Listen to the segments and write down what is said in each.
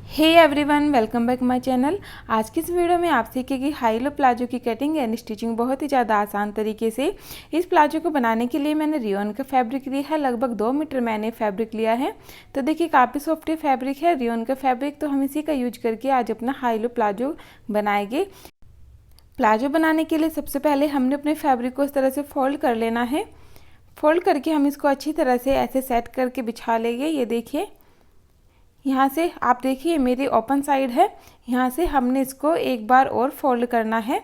Hey everyone, welcome back my channel. आज की इस वीडियो में आप सीखेंगे हाई लो प्लाजो की कटिंग एंड स्टिचिंग बहुत ही ज़्यादा आसान तरीके से। इस प्लाजो को बनाने के लिए मैंने रियोन का फैब्रिक लिया है, लगभग 2 मीटर मैंने फैब्रिक लिया है। तो देखिए काफ़ी सॉफ्ट फैब्रिक है रियोन का फैब्रिक, तो हम इसी का यूज करके आज अपना हाई लो प्लाजो बनाएंगे। प्लाजो बनाने के लिए सबसे पहले हमने अपने फैब्रिक को इस तरह से फोल्ड कर लेना है। फोल्ड करके हम इसको अच्छी तरह से ऐसे सेट करके बिछा लेंगे। ये देखिए यहाँ से आप देखिए मेरी ओपन साइड है, यहाँ से हमने इसको एक बार और फोल्ड करना है।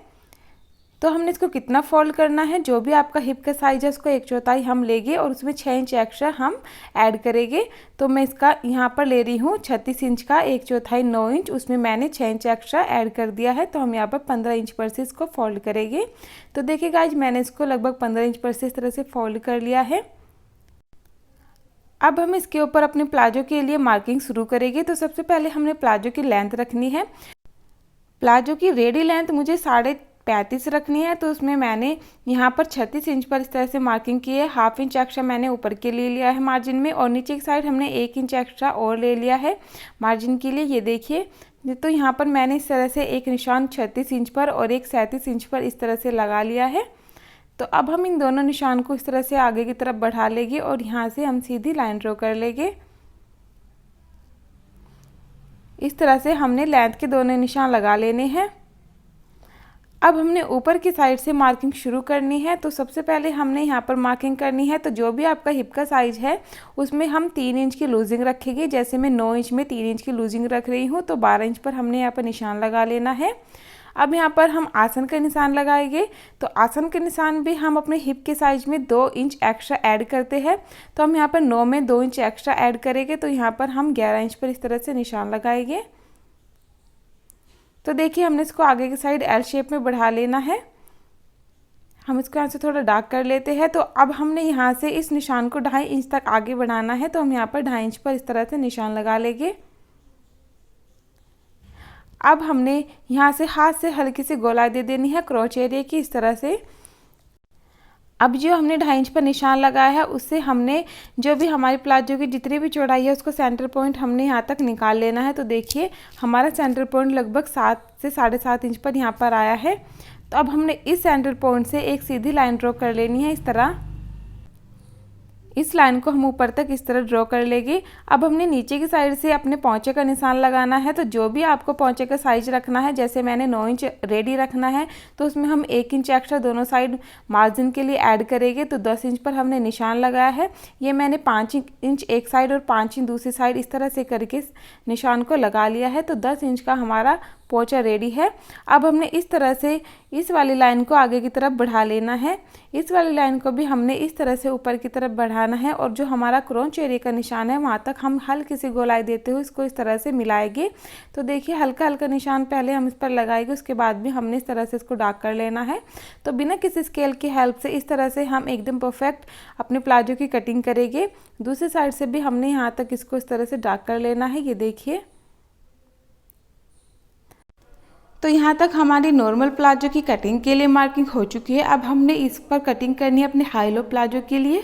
तो हमने इसको कितना फोल्ड करना है, जो भी आपका हिप का साइज है उसको 1/4 हम लेंगे और उसमें 6 इंच एक्स्ट्रा हम ऐड करेंगे। तो मैं इसका यहाँ पर ले रही हूँ 36 इंच का 1/4 9 इंच, उसमें मैंने 6 इंच एक्स्ट्रा ऐड कर दिया है। तो हम यहाँ पर 15 इंच पर से इसको फोल्ड करेंगे। तो देखिए गाइज मैंने इसको लगभग 15 इंच पर से इस तरह से फोल्ड कर लिया है। अब हम इसके ऊपर अपने प्लाजो के लिए मार्किंग शुरू करेंगे। तो सबसे पहले हमने प्लाजो की लेंथ रखनी है। प्लाजो की रेडी लेंथ मुझे 35.5 रखनी है, तो उसमें मैंने यहाँ पर 36 इंच पर इस तरह से मार्किंग की है। हाफ इंच एक्स्ट्रा मैंने ऊपर के लिए लिया है मार्जिन में, और नीचे की साइड हमने 1 इंच एक्स्ट्रा और ले लिया है मार्जिन के लिए। ये देखिए, तो यहाँ पर मैंने इस तरह से एक निशान 36 इंच पर और एक 37 इंच पर इस तरह से लगा लिया है। तो अब हम इन दोनों निशान को इस तरह से आगे की तरफ बढ़ा लेंगे और यहाँ से हम सीधी लाइन ड्रॉ कर लेंगे। इस तरह से हमने लेंथ के दोनों निशान लगा लेने हैं। अब हमने ऊपर की साइड से मार्किंग शुरू करनी है। तो सबसे पहले हमने यहाँ पर मार्किंग करनी है। तो जो भी आपका हिप का साइज है उसमें हम 3 इंच की लूजिंग रखेंगे। जैसे मैं 9 इंच में 3 इंच की लूजिंग रख रही हूँ, तो 12 इंच पर हमने यहाँ पर निशान लगा लेना है। अब यहाँ पर हम आसन का निशान लगाएंगे। तो आसन के निशान भी हम अपने हिप के साइज में 2 इंच एक्स्ट्रा ऐड करते हैं। तो हम यहाँ पर 9 में 2 इंच एक्स्ट्रा ऐड करेंगे, तो यहाँ पर हम 11 इंच पर इस तरह से निशान लगाएंगे। तो देखिए हमने इसको आगे की साइड एल शेप में बढ़ा लेना है। हम इसको यहाँ से थोड़ा डार्क कर लेते हैं। तो अब हमने यहाँ से इस निशान को 2.5 इंच तक आगे बढ़ाना है। तो हम यहाँ पर 2.5 इंच पर इस तरह से निशान लगा लेंगे। अब हमने यहाँ से हाथ से हल्की सी गोलाई दे देनी है क्रॉच एरिया की, इस तरह से। अब जो हमने 2.5 इंच पर निशान लगाया है उससे हमने जो भी हमारी प्लाजो की जितनी भी चौड़ाई है उसको सेंटर पॉइंट हमने यहाँ तक निकाल लेना है। तो देखिए हमारा सेंटर पॉइंट लगभग 7 से 7.5 इंच पर यहाँ पर आया है। तो अब हमने इस सेंटर पॉइंट से एक सीधी लाइन ड्रॉ कर लेनी है इस तरह। इस लाइन को हम ऊपर तक इस तरह ड्रॉ कर लेंगे। अब हमने नीचे की साइड से अपने पौंचे का निशान लगाना है। तो जो भी आपको पौंचे का साइज रखना है, जैसे मैंने 9 इंच रेडी रखना है, तो उसमें हम 1 इंच एक्स्ट्रा दोनों साइड मार्जिन के लिए ऐड करेंगे। तो 10 इंच पर हमने निशान लगाया है। ये मैंने 5 इंच एक साइड और 5 इंच दूसरी साइड इस तरह से करके निशान को लगा लिया है। तो 10 इंच का हमारा पोंचा रेडी है। अब हमने इस तरह से इस वाली लाइन को आगे की तरफ बढ़ा लेना है। इस वाली लाइन को भी हमने इस तरह से ऊपर की तरफ बढ़ाना है, और जो हमारा क्रॉच एरिया का निशान है वहाँ तक हम हल्की सी गोलाई देते हुए इसको इस तरह से मिलाएंगे। तो देखिए हल्का हल्का निशान पहले हम इस पर लगाएंगे, उसके बाद भी हमने इस तरह से इसको डार्क कर लेना है। तो बिना किसी स्केल की हेल्प से इस तरह से हम एकदम परफेक्ट अपने प्लाजो की कटिंग करेंगे। दूसरी साइड से भी हमने यहाँ तक इसको इस तरह से डार्क कर लेना है। ये देखिए, तो यहाँ तक हमारी नॉर्मल प्लाजो की कटिंग के लिए मार्किंग हो चुकी है। अब हमने इस पर कटिंग करनी है अपने हाई लो प्लाजो के लिए।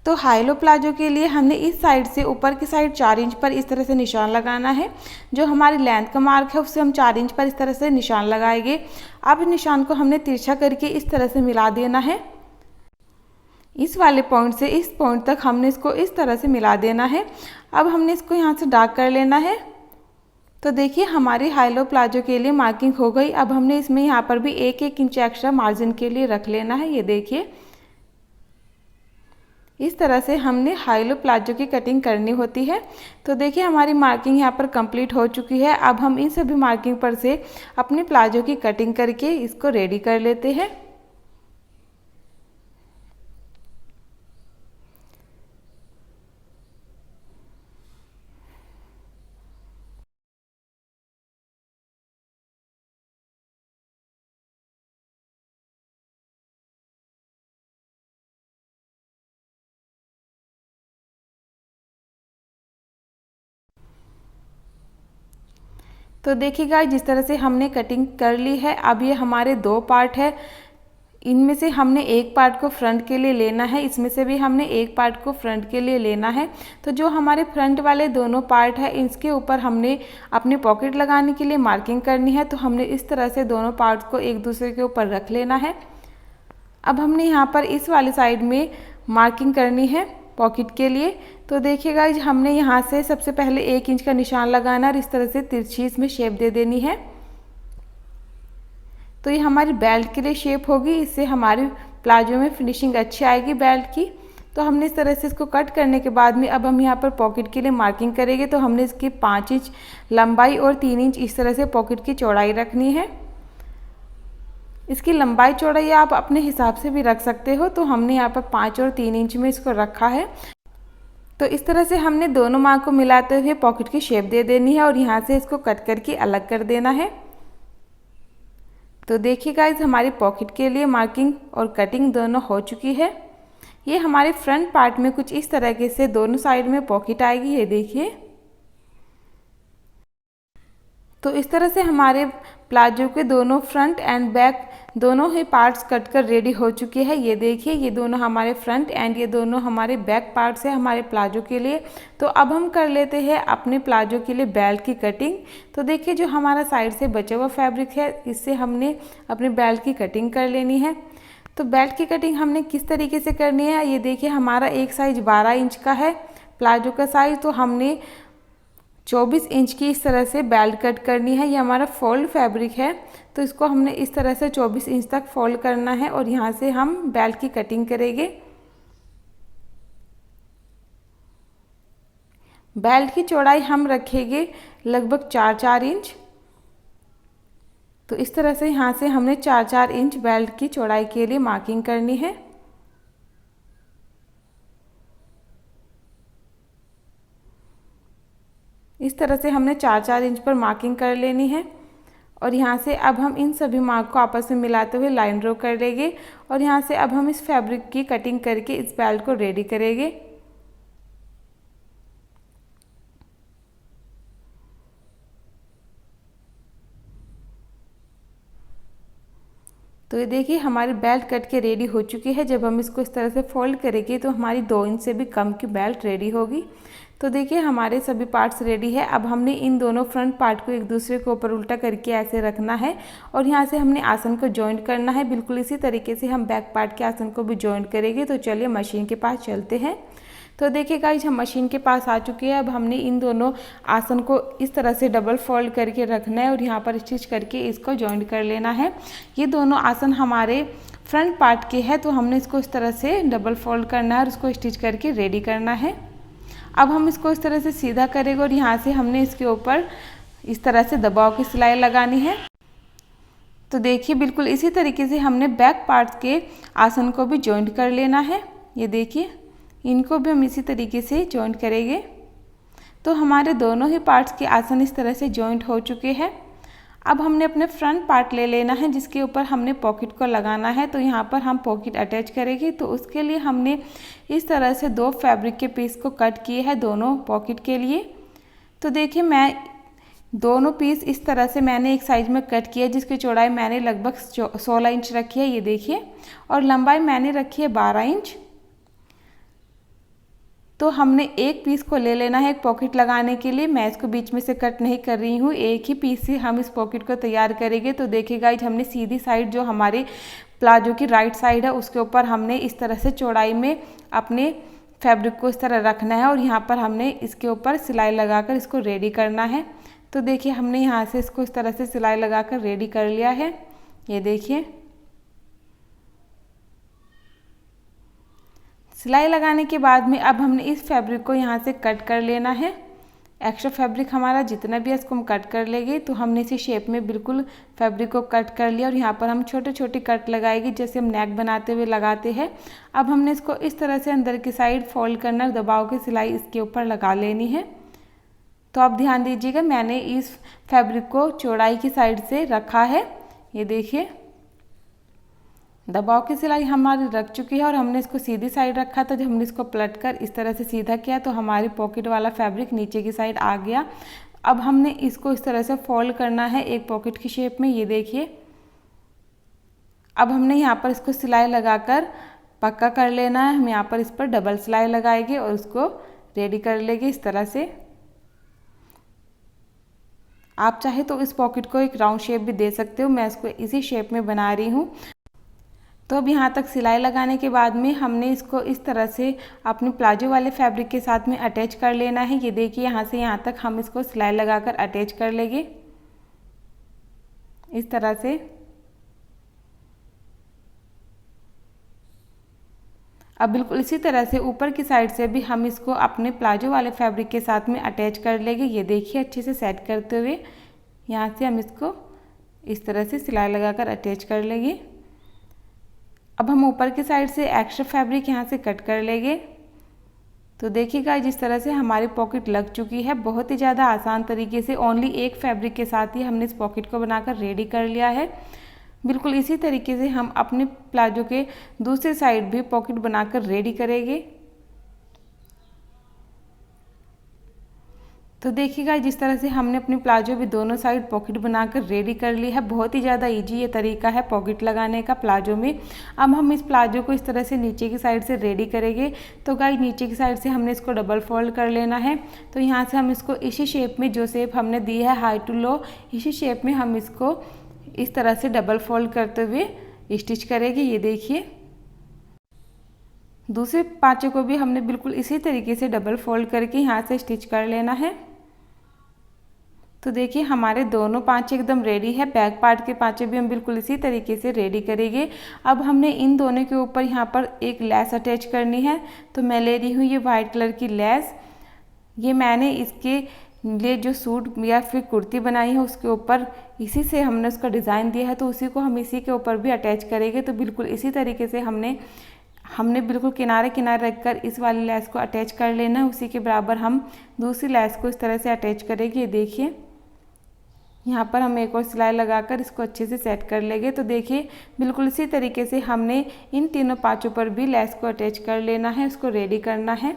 तो हाई लो प्लाजो के लिए हमने इस साइड से ऊपर की साइड 4 इंच पर इस तरह से निशान लगाना है। जो हमारी लेंथ का मार्क है उससे हम 4 इंच पर इस तरह से निशान लगाएंगे। अब निशान को हमने तिरछा करके इस तरह से मिला देना है। इस वाले पॉइंट से इस पॉइंट तक हमने इसको इस तरह से मिला देना है। अब हमने इसको यहाँ से डार्क कर लेना है। तो देखिए हमारी हाई लो प्लाजो के लिए मार्किंग हो गई। अब हमने इसमें यहाँ पर भी 1-1 इंच एक्स्ट्रा मार्जिन के लिए रख लेना है। ये देखिए इस तरह से हमने हाई लो प्लाजो की कटिंग करनी होती है। तो देखिए हमारी मार्किंग यहाँ पर कंप्लीट हो चुकी है। अब हम इन सभी मार्किंग पर से अपने प्लाजो की कटिंग करके इसको रेडी कर लेते हैं। तो देखिए गाइस जिस तरह से हमने कटिंग कर ली है, अब ये हमारे 2 पार्ट है। इनमें से हमने एक पार्ट को फ्रंट के लिए लेना है, इसमें से भी हमने एक पार्ट को फ्रंट के लिए लेना है। तो जो हमारे फ्रंट वाले दोनों पार्ट है इसके ऊपर हमने अपनी पॉकेट लगाने के लिए मार्किंग करनी है। तो हमने इस तरह से दोनों पार्ट्स को एक दूसरे के ऊपर रख लेना है। अब हमने यहाँ पर इस वाली साइड में मार्किंग करनी है पॉकेट के लिए। तो देखिएगा हमने यहाँ से सबसे पहले 1 इंच का निशान लगाना और इस तरह से तिरछी इसमें शेप दे देनी है। तो ये हमारी बेल्ट के लिए शेप होगी, इससे हमारी प्लाजो में फिनिशिंग अच्छी आएगी बेल्ट की। तो हमने इस तरह से इसको कट करने के बाद में अब हम यहाँ पर पॉकेट के लिए मार्किंग करेंगे। तो हमने इसकी 5 इंच लंबाई और 3 इंच इस तरह से पॉकेट की चौड़ाई रखनी है। इसकी लंबाई चौड़ाई आप अपने हिसाब से भी रख सकते हो। तो हमने यहाँ पर 5 और 3 इंच में इसको रखा है। तो इस तरह से हमने दोनों मार्क को मिलाते हुए पॉकेट की शेप दे देनी है और यहाँ से इसको कट करके अलग कर देना है। तो देखिए गाइस हमारी पॉकेट के लिए मार्किंग और कटिंग दोनों हो चुकी है। ये हमारे फ्रंट पार्ट में कुछ इस तरह से दोनों साइड में पॉकेट आएगी, ये देखिए। तो इस तरह से हमारे प्लाजो के दोनों फ्रंट एंड बैक दोनों ही पार्ट्स कट कर रेडी हो चुके हैं। ये देखिए ये दोनों हमारे फ्रंट एंड ये दोनों हमारे बैक पार्ट्स हैं हमारे प्लाजो के लिए। तो अब हम कर लेते हैं अपने प्लाजो के लिए बेल्ट की कटिंग। तो देखिए जो हमारा साइड से बचा हुआ फैब्रिक है इससे हमने अपने बेल्ट की कटिंग कर लेनी है। तो बेल्ट की कटिंग हमने किस तरीके से करनी है, ये देखिए हमारा एक साइज 12 इंच का है प्लाजो का साइज। तो हमने 24 इंच की इस तरह से बेल्ट कट करनी है। ये हमारा फोल्ड फैब्रिक है तो इसको हमने इस तरह से 24 इंच तक फोल्ड करना है और यहाँ से हम बेल्ट की कटिंग करेंगे। बेल्ट की चौड़ाई हम रखेंगे लगभग 4-4 इंच। तो इस तरह से यहाँ से हमने 4-4 इंच बेल्ट की चौड़ाई के लिए मार्किंग करनी है। इस तरह से हमने 4-4 इंच पर मार्किंग कर लेनी है और यहाँ से अब हम इन सभी मार्क को आपस में मिलाते हुए लाइन ड्रॉ कर लेंगे और यहाँ से अब हम इस फैब्रिक की कटिंग करके इस बेल्ट को रेडी करेंगे। तो ये देखिए हमारी बेल्ट कट के रेडी हो चुकी है। जब हम इसको इस तरह से फोल्ड करेंगे तो हमारी 2 इंच से भी कम की बेल्ट रेडी होगी। तो देखिए हमारे सभी पार्ट्स रेडी है। अब हमने इन दोनों फ्रंट पार्ट को एक दूसरे के ऊपर उल्टा करके ऐसे रखना है और यहाँ से हमने आसन को जॉइंट करना है। बिल्कुल इसी तरीके से हम बैक पार्ट के आसन को भी जॉइंट करेंगे। तो चलिए मशीन के पास चलते हैं। तो देखिए गाइस हम मशीन के पास आ चुके हैं। अब हमने इन दोनों आसन को इस तरह से डबल फोल्ड करके रखना है और यहाँ पर स्टिच करके इसको जॉइंट कर लेना है। ये दोनों आसन हमारे फ्रंट पार्ट के हैं तो हमने इसको इस तरह से डबल फोल्ड करना है और इसको स्टिच करके रेडी करना है। अब हम इसको इस तरह से सीधा करेंगे और यहाँ से हमने इसके ऊपर इस तरह से दबाव की सिलाई लगानी है। तो देखिए बिल्कुल इसी तरीके से हमने बैक पार्ट के आसन को भी जॉइंट कर लेना है। ये देखिए इनको भी हम इसी तरीके से जॉइंट करेंगे। तो हमारे दोनों ही पार्ट्स के आसन इस तरह से जॉइंट हो चुके हैं। अब हमने अपने फ्रंट पार्ट ले लेना है जिसके ऊपर हमने पॉकेट को लगाना है। तो यहाँ पर हम पॉकेट अटैच करेंगे। तो उसके लिए हमने इस तरह से 2 फैब्रिक के पीस को कट किए हैं दोनों पॉकेट के लिए। तो देखिए मैं दोनों पीस इस तरह से मैंने एक साइज में कट किया जिसकी चौड़ाई मैंने लगभग 16 इंच रखी है, ये देखिए, और लंबाई मैंने रखी है 12 इंच। तो हमने एक पीस को ले लेना है एक पॉकेट लगाने के लिए। मैं इसको बीच में से कट नहीं कर रही हूँ, एक ही पीस से हम इस पॉकेट को तैयार करेंगे। तो देखिएगा हमने सीधी साइड जो हमारे प्लाजो की राइट साइड है उसके ऊपर हमने इस तरह से चौड़ाई में अपने फैब्रिक को इस तरह रखना है और यहाँ पर हमने इसके ऊपर सिलाई लगाकर इसको रेडी करना है। तो देखिए हमने यहाँ से इसको इस तरह से सिलाई लगाकर रेडी कर लिया है। ये देखिए सिलाई लगाने के बाद में अब हमने इस फैब्रिक को यहाँ से कट कर लेना है। एक्स्ट्रा फैब्रिक हमारा जितना भी है इसको हम कट कर लेंगे। तो हमने इसी शेप में बिल्कुल फैब्रिक को कट कर लिया और यहाँ पर हम छोटे छोटे कट लगाएंगे जैसे हम नेक बनाते हुए लगाते हैं। अब हमने इसको इस तरह से अंदर की साइड फोल्ड करना, दबाव की सिलाई इसके ऊपर लगा लेनी है। तो आप ध्यान दीजिएगा मैंने इस फैब्रिक को चौड़ाई की साइड से रखा है। ये देखिए दबाव की सिलाई हमारी रख चुकी है और हमने इसको सीधी साइड रखा था। जब हमने इसको पलट कर इस तरह से सीधा किया तो हमारी पॉकेट वाला फैब्रिक नीचे की साइड आ गया। अब हमने इसको इस तरह से फोल्ड करना है एक पॉकेट की शेप में। ये देखिए अब हमने यहाँ पर इसको सिलाई लगाकर पक्का कर लेना है। हम यहाँ पर इस पर डबल सिलाई लगाएंगे और उसको रेडी कर लेंगे इस तरह से। आप चाहे तो इस पॉकेट को एक राउंड शेप भी दे सकते हो, मैं इसको इसी शेप में बना रही हूँ। तो अब यहाँ तक सिलाई लगाने के बाद में हमने इसको इस तरह से अपने प्लाजो वाले फैब्रिक के साथ में अटैच कर लेना है। ये देखिए यहाँ से यहाँ तक हम इसको सिलाई लगाकर अटैच कर लेंगे इस तरह से। अब बिल्कुल इसी तरह से ऊपर की साइड से भी हम इसको अपने प्लाजो वाले फैब्रिक के साथ में अटैच कर लेंगे। ये देखिए अच्छे से सेट करते हुए यहाँ से हम इसको इस तरह से सिलाई लगाकर अटैच कर लेंगे। अब हम ऊपर की साइड से एक्स्ट्रा फैब्रिक यहाँ से कट कर लेंगे। तो देखिएगा जिस तरह से हमारी पॉकेट लग चुकी है, बहुत ही ज़्यादा आसान तरीके से ओनली एक फैब्रिक के साथ ही हमने इस पॉकेट को बनाकर रेडी कर लिया है। बिल्कुल इसी तरीके से हम अपने प्लाजो के दूसरे साइड भी पॉकेट बनाकर रेडी करेंगे। तो देखिएगा जिस तरह से हमने अपने प्लाजो भी दोनों साइड पॉकेट बनाकर रेडी कर ली है। बहुत ही ज़्यादा इजी ये तरीका है पॉकेट लगाने का प्लाजो में। अब हम इस प्लाजो को इस तरह से नीचे की साइड से रेडी करेंगे। तो गाइस नीचे की साइड से हमने इसको डबल फोल्ड कर लेना है। तो यहाँ से हम इसको इसी शेप में, जो शेप हमने दी है हाई टू लो, इसी शेप में हम इसको इस तरह से डबल फोल्ड करते हुए स्टिच करेंगे। ये देखिए दूसरे पाँचों को भी हमने बिल्कुल इसी तरीके से डबल फोल्ड करके यहाँ से स्टिच कर लेना है। तो देखिए हमारे दोनों पाँचे एकदम रेडी है। बैक पार्ट के पाँचे भी हम बिल्कुल इसी तरीके से रेडी करेंगे। अब हमने इन दोनों के ऊपर यहाँ पर एक लेस अटैच करनी है। तो मैं ले रही हूँ ये वाइट कलर की लेस। ये मैंने इसके लिए जो सूट या फिर कुर्ती बनाई है उसके ऊपर इसी से हमने उसका डिज़ाइन दिया है, तो उसी को हम इसी के ऊपर भी अटैच करेंगे। तो बिल्कुल इसी तरीके से हमने बिल्कुल किनारे किनारे रखकर इस वाली लेस को अटैच कर लेना है। उसी के बराबर हम दूसरी लेस को इस तरह से अटैच करेंगे। ये देखिए यहाँ पर हम एक और सिलाई लगाकर इसको अच्छे से सेट कर लेंगे। तो देखिए बिल्कुल इसी तरीके से हमने इन तीनों पाँचों पर भी लेस को अटैच कर लेना है, उसको रेडी करना है।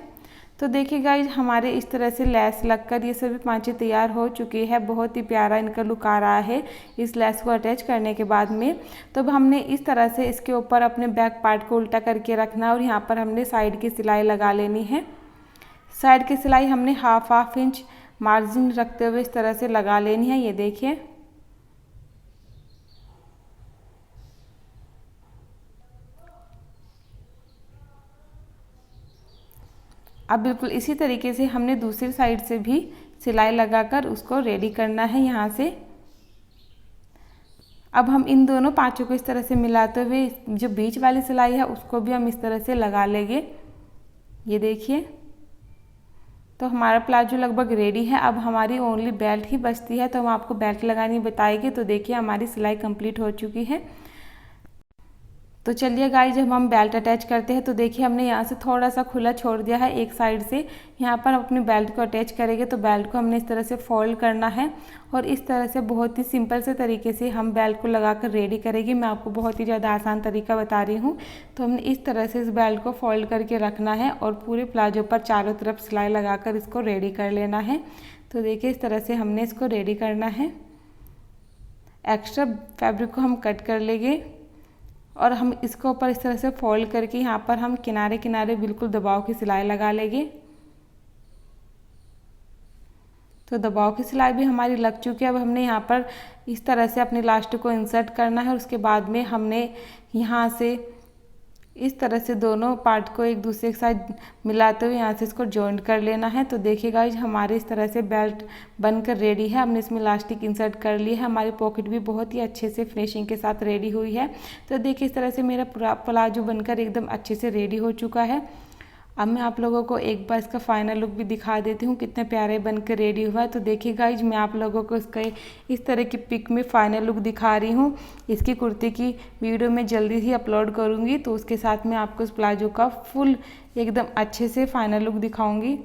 तो देखिए गाइज हमारे इस तरह से लेस लगकर ये सभी पाँचें तैयार हो चुकी है। बहुत ही प्यारा इनका लुक आ रहा है इस लेस को अटैच करने के बाद में। तो अब हमने इस तरह से इसके ऊपर अपने बैक पार्ट को उल्टा करके रखना और यहाँ पर हमने साइड की सिलाई लगा लेनी है। साइड की सिलाई हमने हाफ इंच मार्जिन रखते हुए इस तरह से लगा लेनी है। ये देखिए अब बिल्कुल इसी तरीके से हमने दूसरी साइड से भी सिलाई लगाकर उसको रेडी करना है यहाँ से। अब हम इन दोनों पाँचों को इस तरह से मिलाते हुए जो बीच वाली सिलाई है उसको भी हम इस तरह से लगा लेंगे। ये देखिए तो हमारा प्लाजो लगभग रेडी है। अब हमारी ओनली बेल्ट ही बचती है, तो हम आपको बेल्ट लगानी बताएंगे। तो देखिए हमारी सिलाई कंप्लीट हो चुकी है। तो चलिए गाइस जब हम बेल्ट अटैच करते हैं तो देखिए हमने यहाँ से थोड़ा सा खुला छोड़ दिया है एक साइड से। यहाँ पर हम अपनी बेल्ट को अटैच करेंगे। तो बेल्ट को हमने इस तरह से फोल्ड करना है और इस तरह से बहुत ही सिंपल से तरीके से हम बेल्ट को लगाकर रेडी करेंगे। मैं आपको बहुत ही ज़्यादा आसान तरीका बता रही हूँ। तो हमने इस तरह से इस बेल्ट को फोल्ड करके रखना है और पूरे प्लाजो पर चारों तरफ सिलाई लगाकर इसको रेडी कर लेना है। तो देखिए इस तरह से हमने इसको रेडी करना है। एक्स्ट्रा फैब्रिक को हम कट कर लेंगे और हम इसको ऊपर इस तरह से फोल्ड करके यहाँ पर हम किनारे किनारे बिल्कुल दबाव की सिलाई लगा लेंगे। तो दबाव की सिलाई भी हमारी लग चुकी है। अब हमने यहाँ पर इस तरह से अपनी लास्ट को इंसर्ट करना है और उसके बाद में हमने यहाँ से इस तरह से दोनों पार्ट को एक दूसरे के साथ मिलाते हुए यहाँ से इसको जॉइंट कर लेना है। तो देखिए गाइस हमारे इस तरह से बेल्ट बनकर रेडी है। हमने इसमें इलास्टिक इंसर्ट कर ली है। हमारी पॉकेट भी बहुत ही अच्छे से फिनिशिंग के साथ रेडी हुई है। तो देखिए इस तरह से मेरा पूरा प्लाजो बनकर एकदम अच्छे से रेडी हो चुका है। अब मैं आप लोगों को एक बार इसका फाइनल लुक भी दिखा देती हूँ कितने प्यारे बनकर रेडी हुआ है। तो देखिए गाइज मैं आप लोगों को इसका इस तरह की पिक में फाइनल लुक दिखा रही हूँ। इसकी कुर्ती की वीडियो मैं जल्दी ही अपलोड करूँगी, तो उसके साथ में आपको इस प्लाजो का फुल एकदम अच्छे से फाइनल लुक दिखाऊँगी।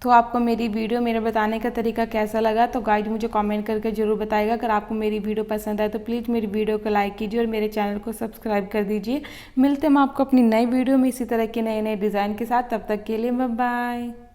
तो आपको मेरी वीडियो मेरे बताने का तरीका कैसा लगा तो गाइज मुझे कमेंट करके ज़रूर बताइएगा। अगर आपको मेरी वीडियो पसंद आए तो प्लीज़ मेरी वीडियो को लाइक कीजिए और मेरे चैनल को सब्सक्राइब कर दीजिए। मिलते हैं हम आपको अपनी नई वीडियो में इसी तरह के नए नए डिज़ाइन के साथ। तब तक के लिए बाय बाय।